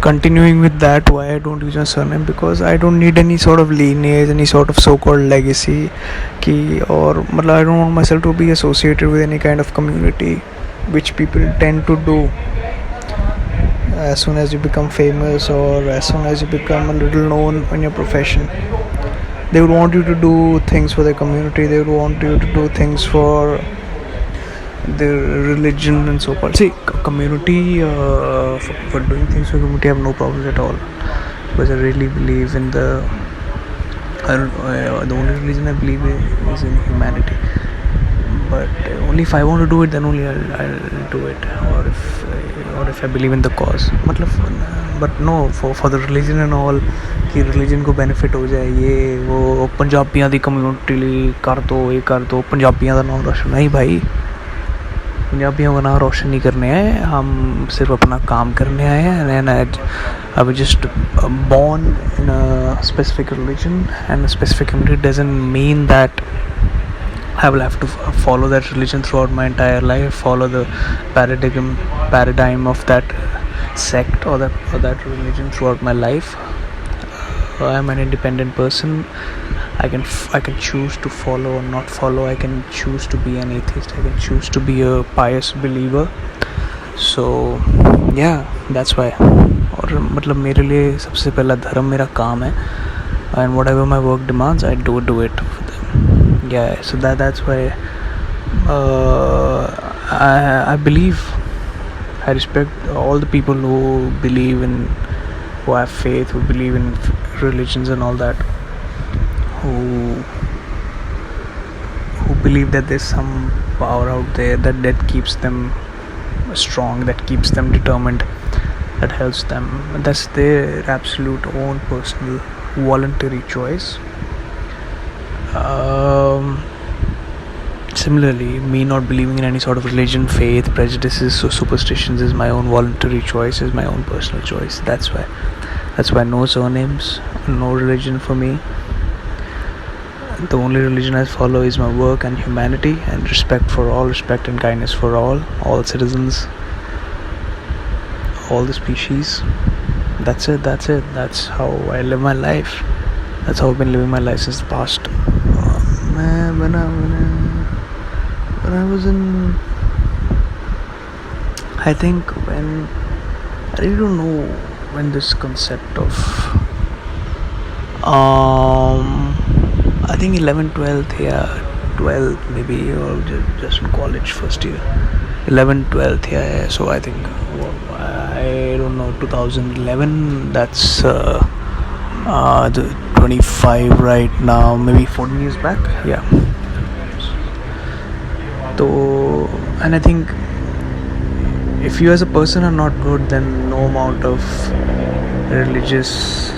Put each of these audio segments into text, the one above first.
continuing with that, why I don't use my surname, because I don't need any sort of lineage, any sort of so-called legacy or I don't want myself to be associated with any kind of community, which people tend to do as soon as you become famous or as soon as you become a little known in your profession. They would want you to do things for their community, they would want you to do things for their religion and so forth. See, community, for doing things for community, I have no problems at all, because I really believe in the only religion I believe in is in humanity. But only if I want to do it, then only I'll do it, or if I believe in the cause. But no, for the religion and all, कि religion को benefit हो जाए, ये वो पंजाबियां दी community लिए कर दो, ये कर दो, पंजाबियां दा नाम रोशन, नहीं भाई, पंजाबियों का नाम रोशन नहीं करने आए, हम सिर्फ अपना काम करने आए हैं. And I was just born in a specific religion and a specific community doesn't mean that I will have to follow that religion throughout my entire life, follow the paradigm of that sect or that religion throughout my life. I am an independent person. I can choose to follow or not follow. I can choose to be an atheist. I can choose to be a pious believer. So yeah, that's why. और मेरे लिए सबसे पहला धर्म मेरा काम है, and whatever my work demands, I do it for them. Yeah, so that's why I believe, I respect all the people who believe in, who have faith, who believe in religions and all that, who believe that there's some power out there that keeps them strong, that keeps them determined, that helps them. That's their absolute own personal voluntary choice. Similarly, me not believing in any sort of religion, faith, prejudices or superstitions is my own voluntary choice, is my own personal choice. That's why no surnames, no religion for me. The only religion I follow is my work and humanity and respect for all, respect and kindness for all citizens, all the species. That's it. That's how I live my life. That's how I've been living my life since the past. When I was in, I really don't know when this concept of I think 11th, 12th, yeah, 12th maybe, or just in college first year, 11th, 12th, yeah. So I think, I don't know, 2011, that's the 25 right now, maybe 14 years back, yeah. So, and I think if you as a person are not good, then no amount of religious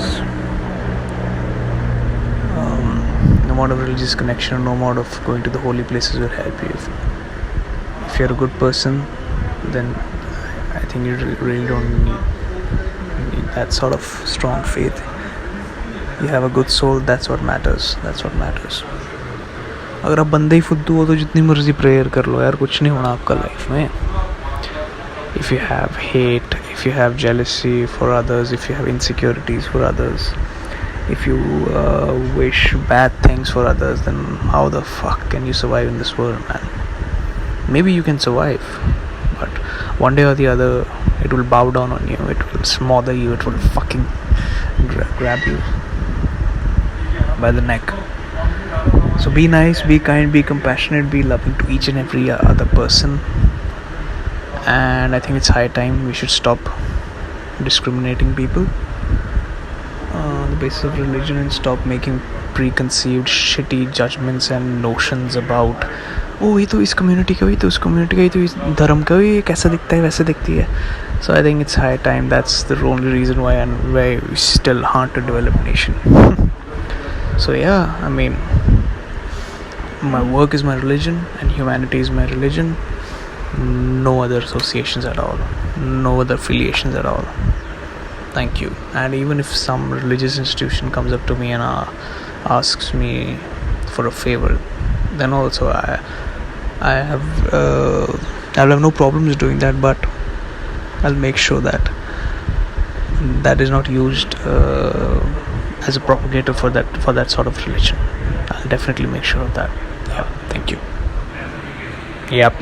connection, no amount of going to the holy places will help you. If you're a good person, then I think you really don't need that sort of strong faith. You have a good soul, that's what matters. अगर आप बंदे ही फुद्दू हो तो जितनी मर्जी prayer कर लो यार, कुछ नहीं होना आपका लाइफ में. If you have hate, if you have jealousy for others, if you have insecurities for others, if you wish bad things for others, then how the fuck can you survive in this world, man? Maybe you can survive, but one day or the other it will bow down on you, it will smother you, it will fucking grab you by the neck. So be nice, be kind, be compassionate, be loving to each and every other person. And I think it's high time we should stop discriminating people on the basis of religion and stop making preconceived shitty judgments and notions about, oh ये तो इस community का, ये तो उस community का, ये तो इस धर्म का, ये कैसा दिखता है, वैसे दिखती है. So I think it's high time. That's the only reason why we still aren't a developed nation. So yeah, I mean, my work is my religion and humanity is my religion. No other associations at all, no other affiliations at all. Thank you. And even if some religious institution comes up to me and asks me for a favor, then also I'll have no problems doing that, but I'll make sure that that is not used as a propagator for that sort of religion. I'll definitely make sure of that. Yeah, thank you. Yep.